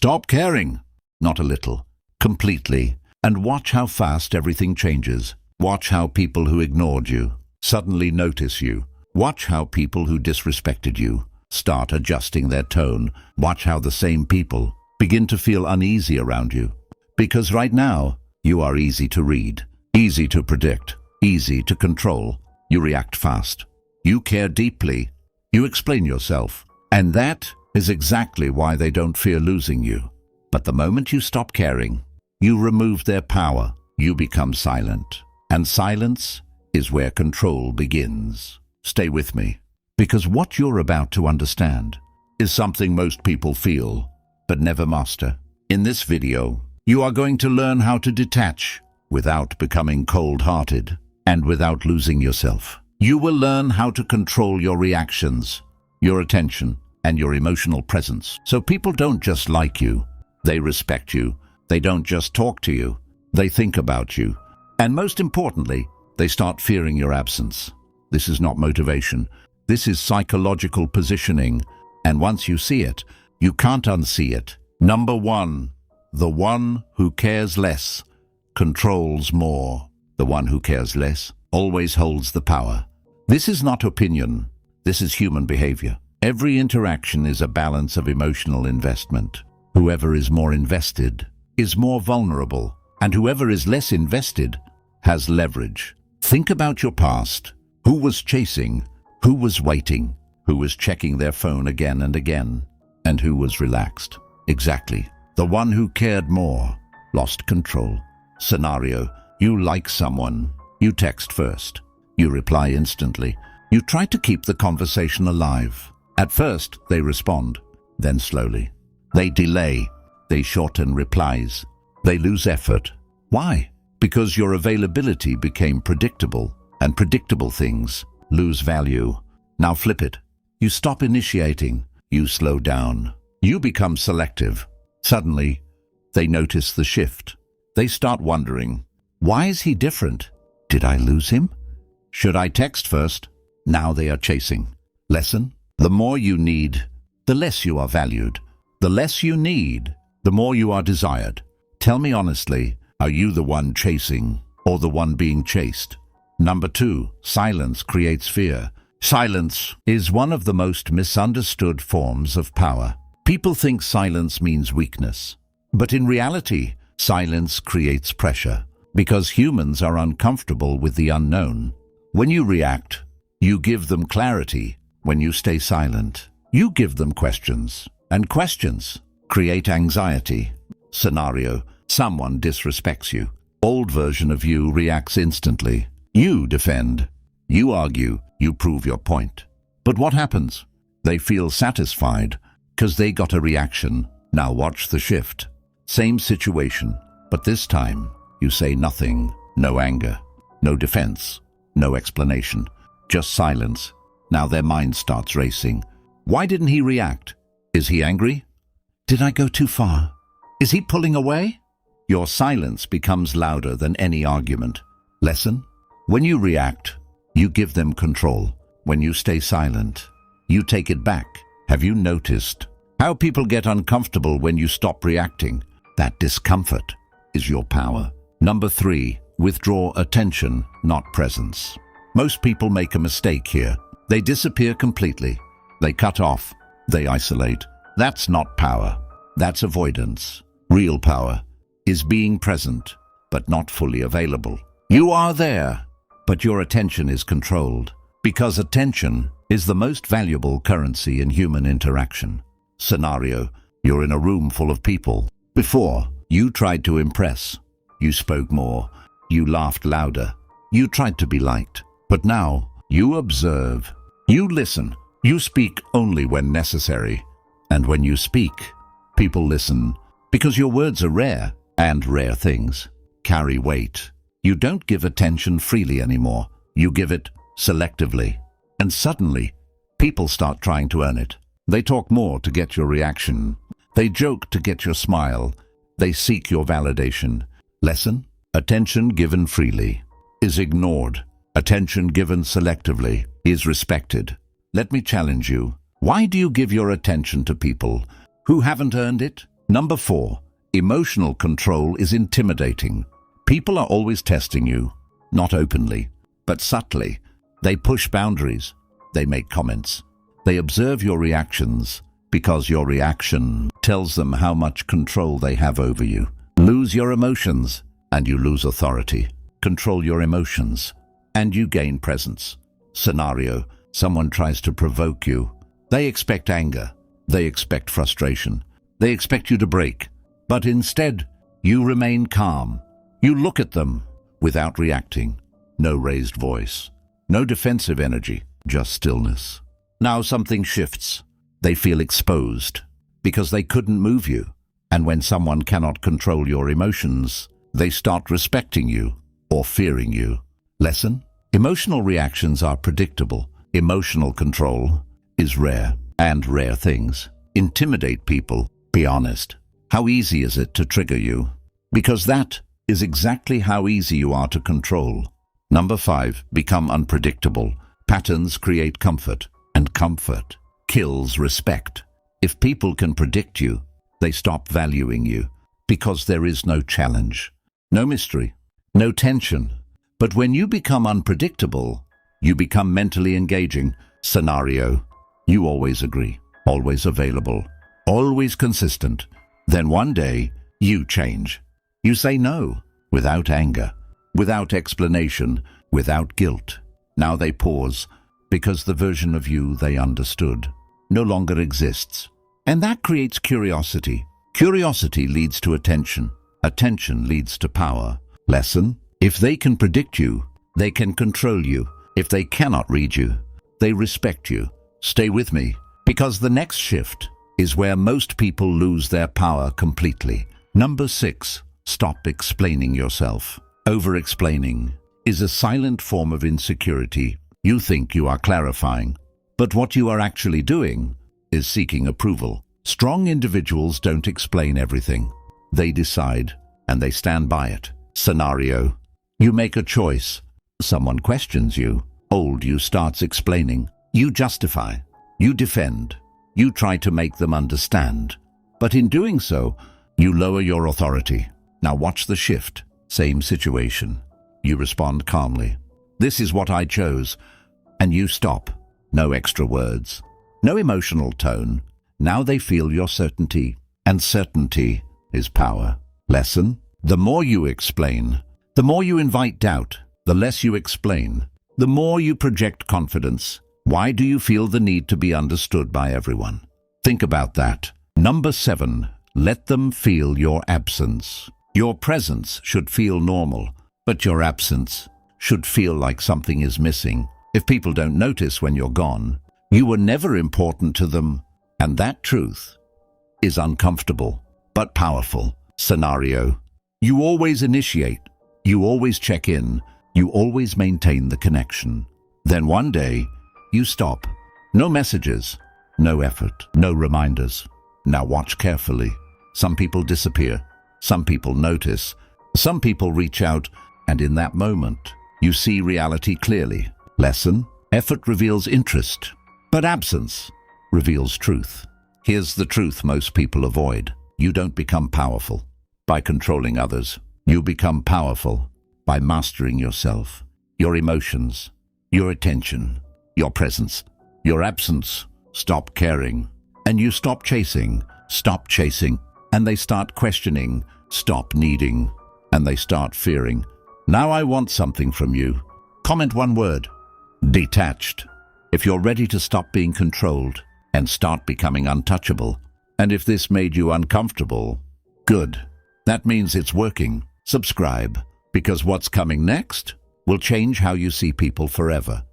Stop caring. Not a little. Completely. And watch how fast everything changes. Watch how people who ignored you suddenly notice you. Watch how people who disrespected you start adjusting their tone. Watch how the same people begin to feel uneasy around you. Because right now, you are easy to read, easy to predict, easy to control. You react fast. You care deeply. You explain yourself. And that is exactly why they don't fear losing you. But the moment you stop caring, you remove their power. You become silent. And silence is where control begins. Stay with me, because what you're about to understand is something most people feel, but never master. In this video, you are going to learn how to detach without becoming cold-hearted and without losing yourself. You will learn how to control your reactions, your attention, and your emotional presence. So people don't just like you, they respect you. They don't just talk to you, they think about you. And most importantly, they start fearing your absence. This is not motivation. This is psychological positioning. And once you see it, you can't unsee it. Number one, the one who cares less controls more. The one who cares less always holds the power. This is not opinion. This is human behavior. Every interaction is a balance of emotional investment. Whoever is more invested is more vulnerable, and whoever is less invested has leverage. Think about your past. Who was chasing? Who was waiting? Who was checking their phone again and again? And who was relaxed? Exactly. The one who cared more lost control. Scenario: you like someone. You text first. You reply instantly. You try to keep the conversation alive. At first, they respond. Then slowly. They delay. They shorten replies. They lose effort. Why? Because your availability became predictable, and predictable things lose value. Now flip it. You stop initiating. You slow down. You become selective. Suddenly, they notice the shift. They start wondering, why is he different? Did I lose him? Should I text first? Now they are chasing. Lesson: the more you need, the less you are valued. The less you need, the more you are desired. Tell me honestly, are you the one chasing or the one being chased? Number two, silence creates fear. Silence is one of the most misunderstood forms of power. People think silence means weakness. But in reality, silence creates pressure because humans are uncomfortable with the unknown. When you react, you give them clarity. When you stay silent, you give them questions. And questions create anxiety. Scenario: someone disrespects you. Old version of you reacts instantly. You defend. You argue. You prove your point. But what happens? They feel satisfied because they got a reaction. Now watch the shift. Same situation, but this time you say nothing. No anger. No defense. No explanation. Just silence. Now their mind starts racing. Why didn't he react? Is he angry? Did I go too far? Is he pulling away? Your silence becomes louder than any argument. Lesson: when you react, you give them control. When you stay silent, you take it back. Have you noticed how people get uncomfortable when you stop reacting? That discomfort is your power. Number three, withdraw attention, not presence. Most people make a mistake here. They disappear completely. They cut off. They isolate. That's not power. That's avoidance. Real power is being present, but not fully available. You are there, but your attention is controlled, because attention is the most valuable currency in human interaction. Scenario: you're in a room full of people. Before, you tried to impress. You spoke more. You laughed louder. You tried to be liked. But now, you observe. You listen. You speak only when necessary. And when you speak, people listen, because your words are rare, and rare things carry weight. You don't give attention freely anymore. You give it selectively. And suddenly, people start trying to earn it. They talk more to get your reaction. They joke to get your smile. They seek your validation. Lesson: attention given freely is ignored. Attention given selectively is respected. Let me challenge you. Why do you give your attention to people who haven't earned it? Number 4. Emotional control is intimidating. People are always testing you, not openly, but subtly. They push boundaries. They make comments. They observe your reactions because your reaction tells them how much control they have over you. Lose your emotions and you lose authority. Control your emotions and you gain presence. Scenario: someone tries to provoke you. They expect anger. They expect frustration. They expect you to break. But instead, you remain calm. You look at them without reacting. No raised voice. No defensive energy. Just stillness. Now something shifts. They feel exposed because they couldn't move you. And when someone cannot control your emotions, they start respecting you or fearing you. Lesson: emotional reactions are predictable. Emotional control is rare, and rare things intimidate people. Be honest. How easy is it to trigger you? Because that is exactly how easy you are to control. Number 5. Become unpredictable. Patterns create comfort, and comfort kills respect. If people can predict you, they stop valuing you because there is no challenge, no mystery, no tension. But when you become unpredictable, you become mentally engaging. Scenario: you always agree, always available, always consistent. Then one day, you change. You say no, without anger, without explanation, without guilt. Now they pause, because the version of you they understood no longer exists. And that creates curiosity. Curiosity leads to attention. Attention leads to power. Lesson: if they can predict you, they can control you. If they cannot read you, they respect you. Stay with me, because the next shift is where most people lose their power completely. Number 6. Stop explaining yourself. Over-explaining is a silent form of insecurity. You think you are clarifying, but what you are actually doing is seeking approval. Strong individuals don't explain everything. They decide, and they stand by it. Scenario: you make a choice. Someone questions you. Old you starts explaining. You justify. You defend. You try to make them understand. But in doing so, you lower your authority. Now watch the shift. Same situation. You respond calmly. This is what I chose. And you stop. No extra words. No emotional tone. Now they feel your certainty. And certainty is power. Lesson: the more you explain, the more you invite doubt. The less you explain, the more you project confidence. Why do you feel the need to be understood by everyone? Think about that. Number 7. Let them feel your absence. Your presence should feel normal, but your absence should feel like something is missing. If people don't notice when you're gone, you were never important to them, and that truth is uncomfortable, but powerful. Scenario: you always initiate, you always check in, you always maintain the connection. Then one day, you stop. No messages, no effort, no reminders. Now watch carefully. Some people disappear. Some people notice. Some people reach out, and in that moment, you see reality clearly. Lesson: effort reveals interest, but absence reveals truth. Here's the truth most people avoid. You don't become powerful by controlling others. You become powerful by mastering yourself, your emotions, your attention, your presence, your absence. Stop caring, and you stop chasing. Stop chasing, and they start questioning. Stop needing, and they start fearing. Now I want something from you. Comment one word: detached. If you're ready to stop being controlled and start becoming untouchable. And if this made you uncomfortable, good. That means it's working. Subscribe, because what's coming next will change how you see people forever.